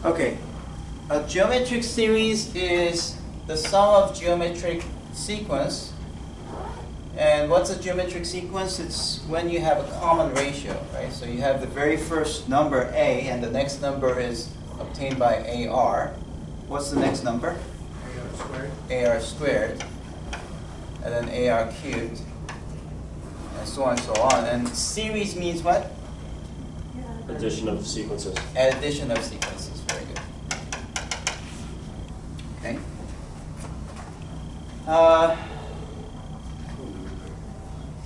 Okay, a geometric series is the sum of geometric sequence. And what's a geometric sequence? It's when you have a common ratio, right? So you have the very first number A, and the next number is obtained by AR. What's the next number? AR squared. AR squared, and then AR cubed, and so on and so on. And series means what? Addition of sequences. Addition of sequences. Very good. Okay.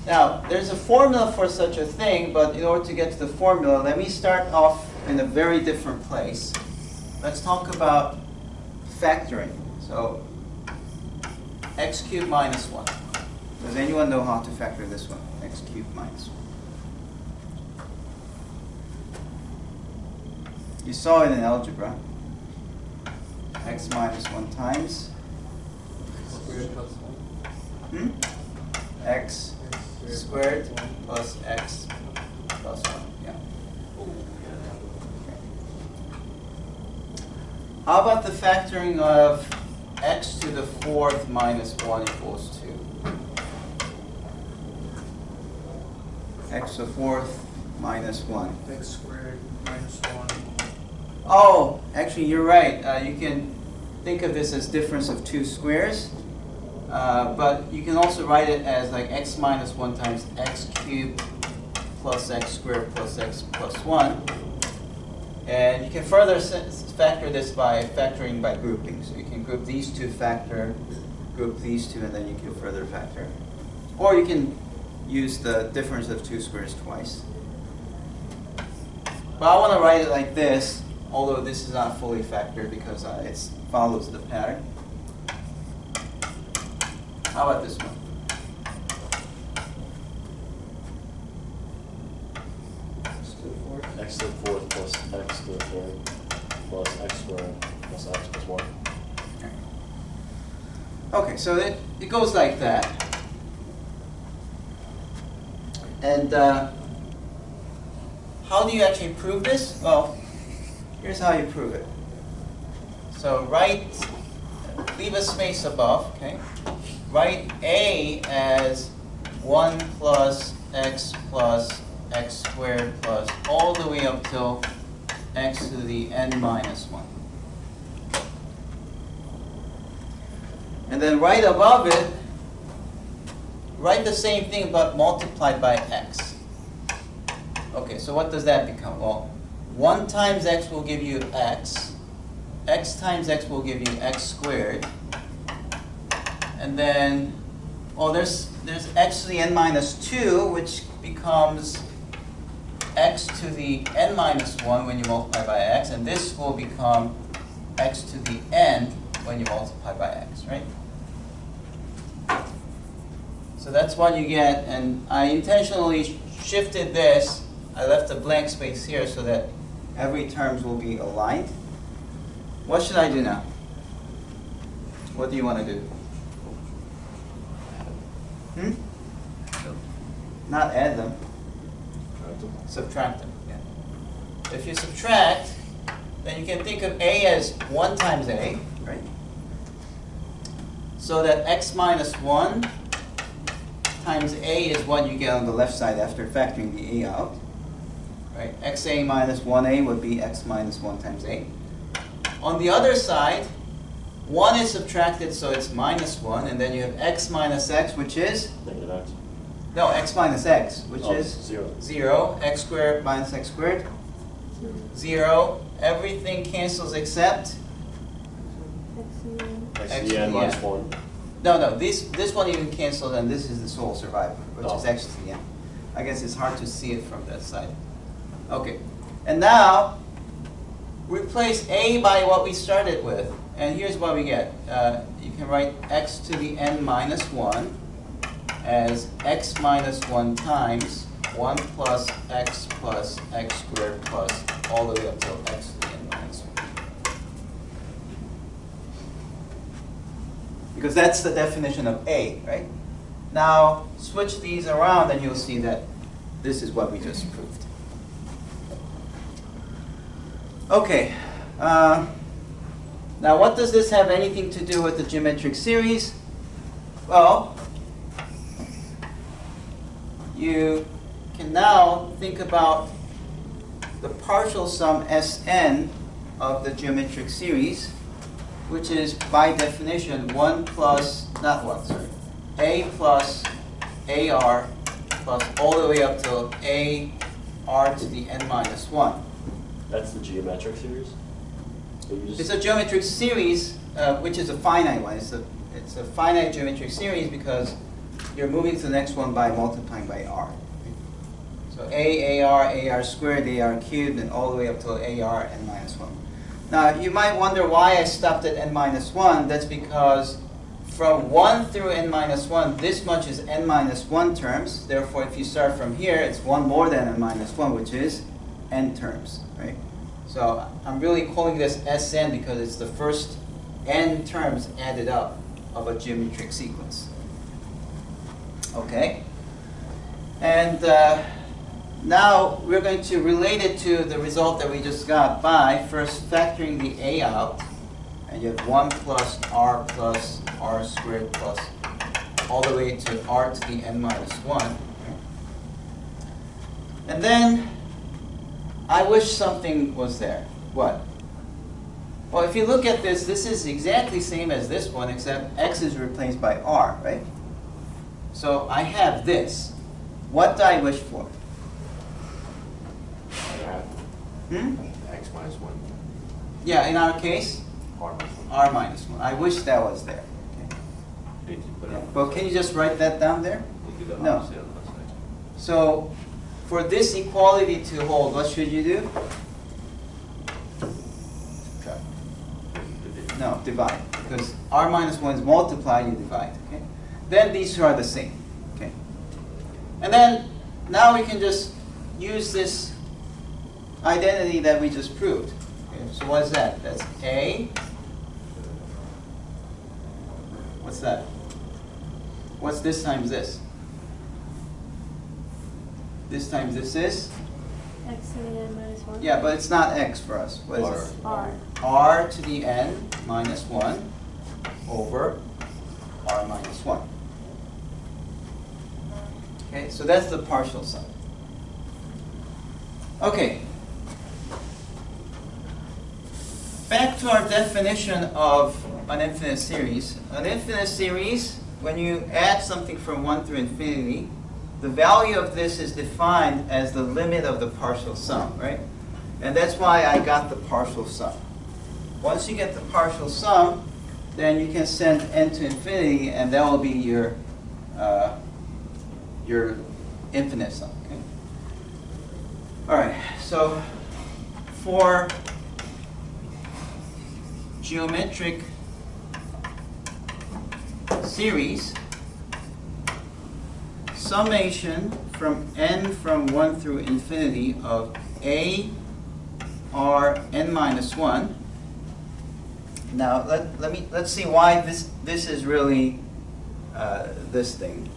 Now, there's a formula for such a thing, but in order to get to the formula, let me start off in a very different place. Let's talk about factoring. So, x cubed minus 1. Does anyone know how to factor this one? X cubed minus 1. You saw it in algebra. X minus 1 times Squared plus 1. X squared plus x plus 1. Yeah. How about the factoring of x to the 4th minus 1 equals 2? X to the 4th minus 1. X squared minus 1. Oh, actually you're right. You can think of this as difference of two squares. But you can also write it as like x minus 1 times x cubed plus x squared plus x plus 1. And you can further factor this by factoring by grouping. So you can group these two group these two, and then you can further factor. Or you can use the difference of two squares twice. But I want to write it like this, although this is not fully factored because it follows the pattern. How about this one? X to the 4th. X to the 4th plus x to the 3rd plus x squared plus x plus 1. Okay, so it goes like that. And how do you actually prove this? Well, here's how you prove it. So leave a space above, okay? Write A as 1 plus x squared plus all the way up till x to the n minus 1. And then right above it, write the same thing but multiplied by x. Okay, so what does that become? Well, 1 times x will give you x times x will give you x squared. And then, well, there's x to the n minus 2, which becomes x to the n minus 1 when you multiply by x, and this will become x to the n when you multiply by x, right? So that's what you get, and I intentionally shifted this. I left a blank space here so that every terms will be aligned. What should I do now? What do you want to do? Not add them. Subtract them. Yeah. If you subtract, then you can think of A as 1 times A, right? So that x minus 1 times A is what you get on the left side after factoring the A out. Right? xa minus 1A would be x minus 1 times A. On the other side, 1 is subtracted, so it's minus 1, and then you have x minus x, which is? Negative x. No, x minus x, which is? 0. 0. X squared minus x squared? 0. Everything cancels except? X to the n minus 1. No, this one even canceled, and this is the sole survivor, which is x to the n. I guess it's hard to see it from that side. Okay, and now replace A by what we started with, and here's what we get. You can write x to the n minus 1 as x minus 1 times 1 plus x squared plus all the way up till x to the n minus 1. Because that's the definition of A, right? Now, switch these around and you'll see that this is what we just proved. Okay, Now, what does this have anything to do with the geometric series? Well, you can now think about the partial sum Sn of the geometric series, which is by definition 1 plus, not 1, sorry, A plus AR plus all the way up to AR to the n minus 1. That's the geometric series? So you just- It's a geometric series, which is a finite one. It's a finite geometric series because you're moving to the next one by multiplying by r. So AR squared, AR cubed, and all the way up to AR n minus 1. Now, you might wonder why I stopped at n minus 1. That's because from 1 through n minus 1, this much is n minus 1 terms. Therefore, if you start from here, it's 1 more than n minus 1, which is n terms, right? So I'm really calling this Sn because it's the first n terms added up of a geometric sequence. Okay? And now we're going to relate it to the result that we just got by first factoring the a out. And you have 1 plus r squared plus all the way to r to the n minus 1. And then I wish something was there. What? Well, if you look at this, this is exactly same as this one, except x is replaced by r, right? So I have this. What do I wish for? X minus 1. Yeah, in our case, R minus 1. r minus 1. I wish that was there. Okay. Well, can you just write that down there? No. So for this equality to hold, what should you do? No, divide. Because r minus 1 is multiplied, you divide. Okay? Then these two are the same. Okay? And then now we can just use this identity that we just proved. Okay? So what is that? That's A. What's that? What's this times this? This times this is? X to the n minus 1? Yeah, but it's not x for us. What is it? R. R to the n minus 1 over r minus 1. Okay, so that's the partial sum. Okay. Back to our definition of an infinite series. An infinite series, when you add something from 1 through infinity, the value of this is defined as the limit of the partial sum, right? And that's why I got the partial sum. Once you get the partial sum, then you can send n to infinity, and that will be your infinite sum. Okay? All right. So for geometric series, summation from n from 1 through infinity of a r n minus 1. Now let's see why this is really this thing.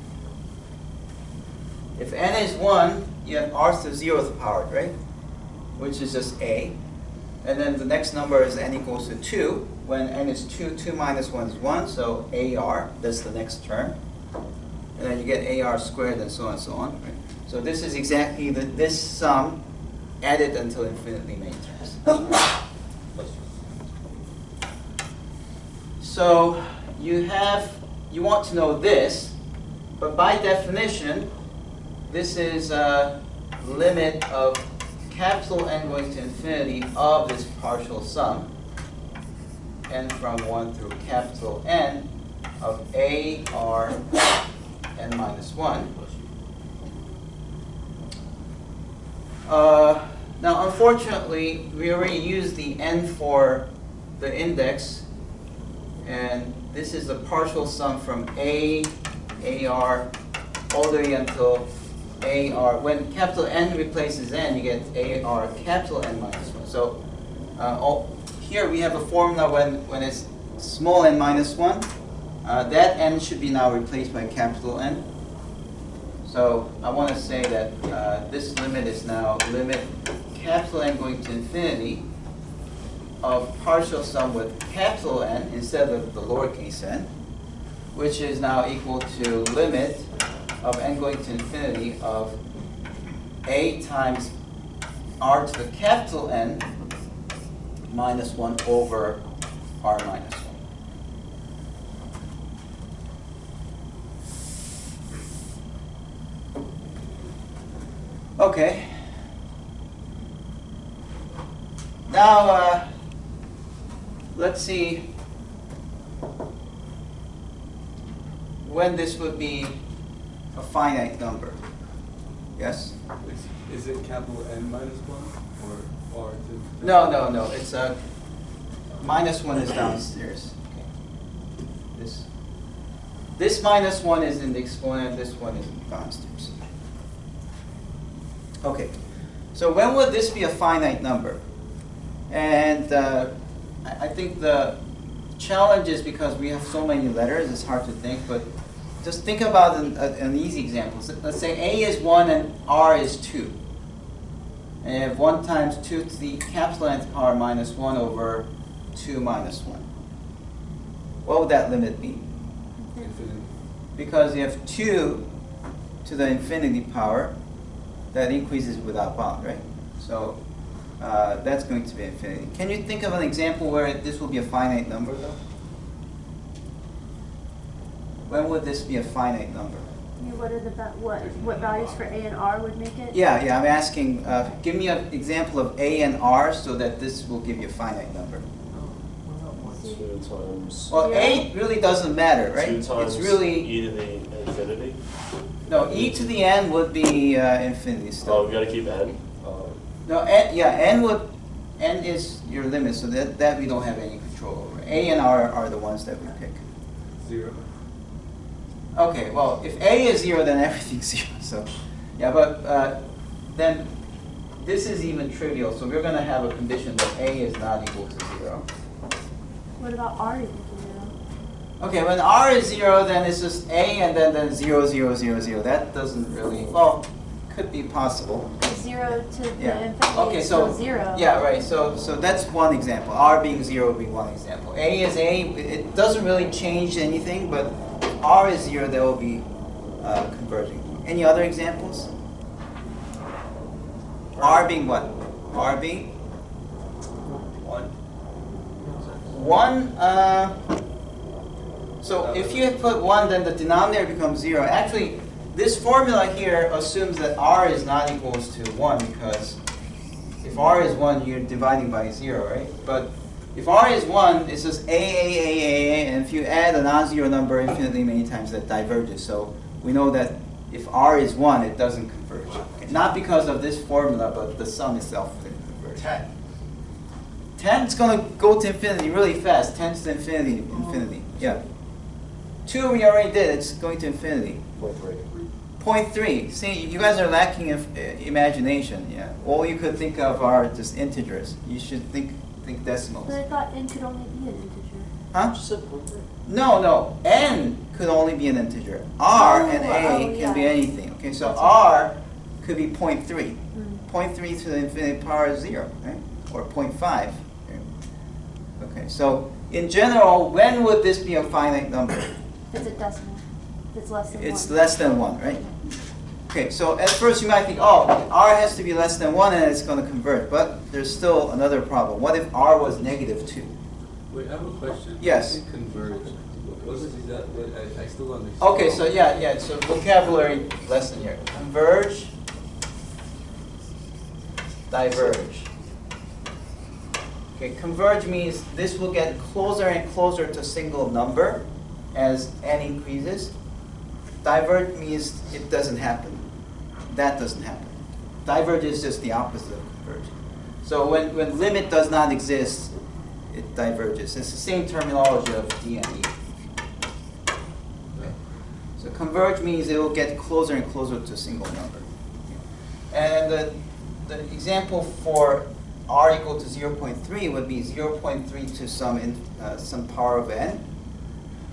If n is 1, you have r to the 0th power, right? Which is just a. And then the next number is n equals to 2. When n is 2, 2 minus 1 is 1, so ar, that's the next term. And then you get ar squared and so on and so on. Right? So this is exactly this sum added until infinitely many terms. So you want to know this, but by definition, this is a limit of capital N going to infinity of this partial sum, n from 1 through capital N of a r n minus 1. Now, unfortunately, we already used the n for the index, and this is the partial sum from a, ar, all the way until ar. When capital N replaces n, you get ar capital N minus 1. So here we have a formula when it's small n minus 1. That n should be now replaced by capital N. So I want to say that this limit is now limit capital N going to infinity of partial sum with capital N instead of the lowercase n, which is now equal to limit of n going to infinity of a times r to the capital N minus 1 over r minus 1. Okay. Now, let's see when this would be a finite number. Yes? Is it capital N minus 1 or R2? No. It's minus 1 is downstairs. Okay. This minus 1 is in the exponent. This one is downstairs. Okay. So when would this be a finite number? And I think the challenge is because we have so many letters, it's hard to think, but just think about an easy example. So let's say A is 1 and R is 2. And you have 1 times 2 to the capital Nth power minus 1 over 2 minus 1. What would that limit be? Infinity. Because you have 2 to the infinity power, that increases without bound, right? So that's going to be infinity. Can you think of an example where this will be a finite number, though? When would this be a finite number? What are the what values for A and R would make it? Yeah. I'm asking. Give me an example of A and R so that this will give you a finite number. 2 times Well, Yeah. A really doesn't matter, right? 2 times It's really e to the infinity. no. E to the n would be infinity still. Oh, we gotta keep n. No, n is your limit, so that we don't have any control over. A and R are the ones that we pick. 0. Okay, well, if A is 0, then everything's 0. So, yeah, but then this is even trivial. So we're going to have a condition that A is not equal to 0. What about R equal to 0? Okay, when R is 0, then it's just A and then 0, 0, 0, 0. That doesn't really, well, could be possible. 0 to the Yeah. infinity Okay, is so still 0. yeah, right. So that's one example. R being 0 would be one example. A is A. It doesn't really change anything, but if R is 0, that will be converging. Any other examples? R being what? R being 1. 1. So if you put 1, then the denominator becomes 0. Actually, this formula here assumes that R is not equals to 1 because if R is 1, you're dividing by 0, right? But if R is 1, it's just A, and if you add a non-zero number infinitely many times, that diverges. So we know that if R is 1, it doesn't converge. Okay. Not because of this formula, but the sum itself didn't converge. 10. 10 is going to go to infinity really fast. 10 to infinity, infinity. Yeah. 2 we already did. It's going to infinity. 0.3. See, you guys are lacking imagination. Yeah. All you could think of are just integers. You should think decimals. But I thought N could only be an integer. Huh? Just said 0.3. No. N could only be an integer. R and A can be yeah. anything. Okay, so R could be 0.3. Mm. 0.3 to the infinite power is 0, right? Or 0.5. Okay, so in general, when would this be a finite number? It's a decimal. It's less than 1. It's less than 1, right? Okay, so at first you might think, oh, R has to be less than 1 and it's going to convert. But there's still another problem. What if R was negative 2? Wait, I have a question. Yes. I think converge. What is that? I still don't understand. Okay, so yeah, so vocabulary lesson here. Converge, diverge. Okay, converge means this will get closer and closer to a single number as n increases. Diverge means it doesn't happen. That doesn't happen. Diverge is just the opposite of converge. So when limit does not exist, it diverges. It's the same terminology of D and E. Okay. So converge means it will get closer and closer to a single number. And the example for R equal to 0.3 would be 0.3 to some power of n.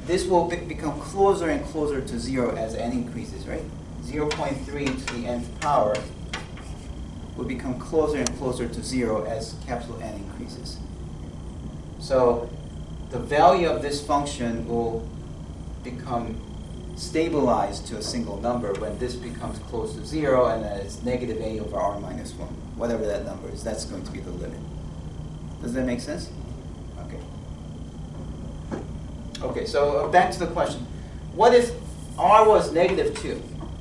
This will become closer and closer to 0 as n increases, right? 0.3 to the nth power will become closer and closer to 0 as capital N increases. So the value of this function will become stabilized to a single number when this becomes close to 0, and then it's negative a over r minus 1. Whatever that number is, that's going to be the limit. Does that make sense? Okay. Okay, so back to the question. What if r was negative 2?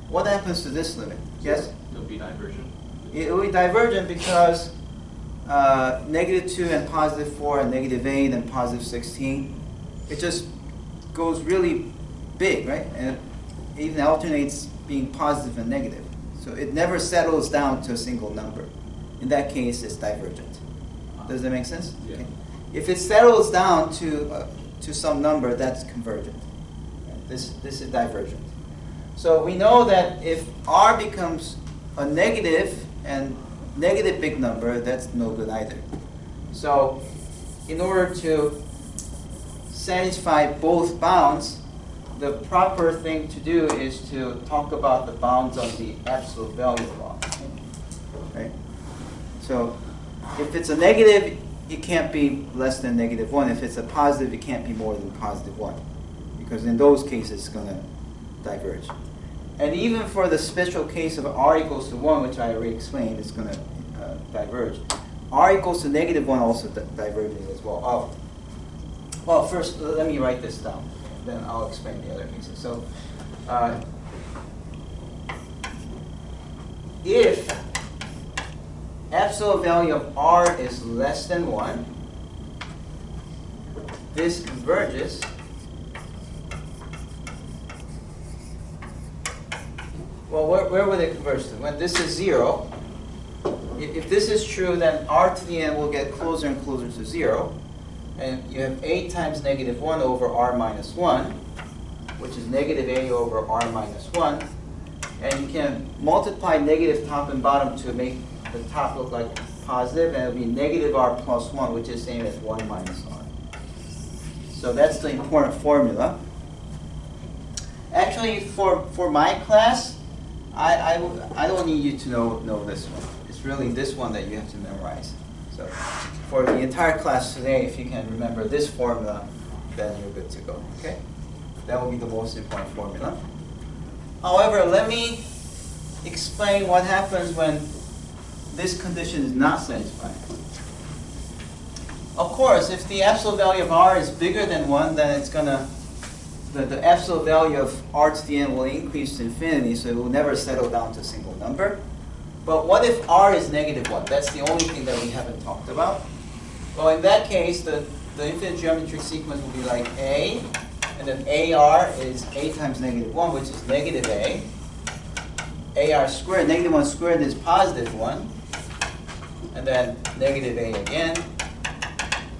What happens to this limit? Yes? It'll be divergent. It will be divergent because negative 2 and positive 4 and negative 8 and positive 16, it just goes really big, right? And it even alternates being positive and negative. So it never settles down to a single number. In that case, it's divergent. Does that make sense? Yeah. Okay. If it settles down to some number, that's convergent. This is divergent. So we know that if r becomes a negative and negative big number, that's no good either. So in order to satisfy both bounds, the proper thing to do is to talk about the bounds of the absolute value of r. Right? So if it's a negative, it can't be less than negative 1. If it's a positive, it can't be more than positive 1. Because in those cases, it's going to diverge. And even for the special case of r equals to 1, which I already explained, it's going to diverge. R equals to negative 1 also diverging as well. Oh. Well, first, let me write this down. Then I'll explain the other cases. So, if absolute value of r is less than 1, this converges. Well, where would it converge to? When this is 0, if this is true, then r to the n will get closer and closer to 0. And you have a times negative 1 over r minus 1, which is negative a over r minus 1. And you can multiply negative top and bottom to make the top look like positive, and it will be negative r plus 1, which is the same as 1 minus r. So that's the important formula. Actually, for my class, I don't need you to know this one. It's really this one that you have to memorize. So for the entire class today, if you can remember this formula, then you're good to go. Okay? That will be the most important formula. However, let me explain what happens when this condition is not satisfied. Of course, if the absolute value of r is bigger than 1, then it's going to, the absolute value of r to the n will increase to infinity, so it will never settle down to a single number. But what if r is negative 1? That's the only thing that we haven't talked about. Well, in that case, the infinite geometric sequence will be like a, and then ar is a times negative 1, which is negative a. Ar squared, negative 1 squared is positive 1. And then negative a again.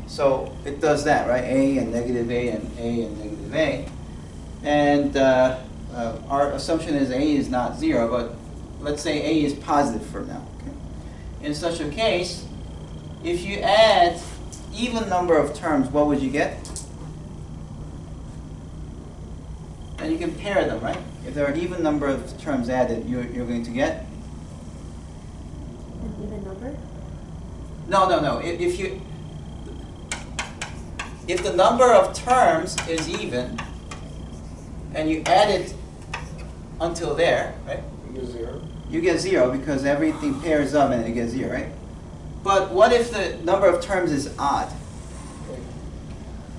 So it does that, right? A and negative a and negative a. And our assumption is a is not 0, but let's say a is positive for now. Okay? In such a case, if you add even number of terms, what would you get? And you can pair them, right? If there are even number of terms added, you're going to get? An even number? No. If the number of terms is even, and you add it until there, right? You get 0. You get 0 because everything pairs up and you get 0, right? But what if the number of terms is odd?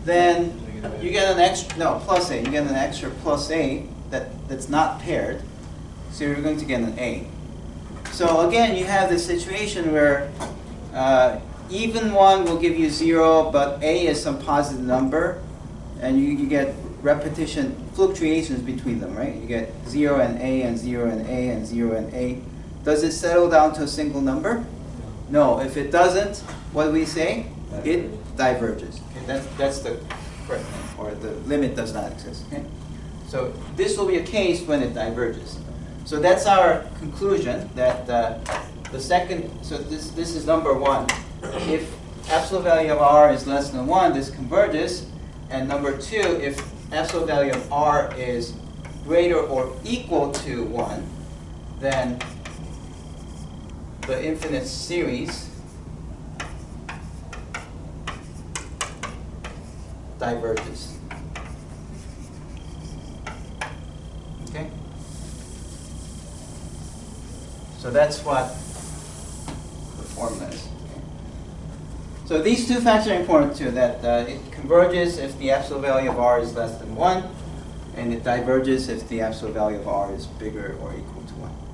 Then you get an extra, no, plus a. You get an extra plus a that's not paired. So you're going to get an a. So again, you have this situation where even one will give you 0, but a is some positive number, and you get repetition, fluctuations between them, right? You get 0 and a and 0 and a and 0 and a. Does it settle down to a single number? No. If it doesn't, what do we say? It diverges. Okay, that's the correct thing, or the limit does not exist. Okay? So this will be a case when it diverges. So that's our conclusion that the second, so this is number 1. If absolute value of r is less than 1, this converges. And number 2, if absolute value of r is greater or equal to 1, then the infinite series diverges. Okay? So that's what the formula is. So these two facts are important too, that it converges if the absolute value of r is less than 1, and it diverges if the absolute value of r is bigger or equal to 1.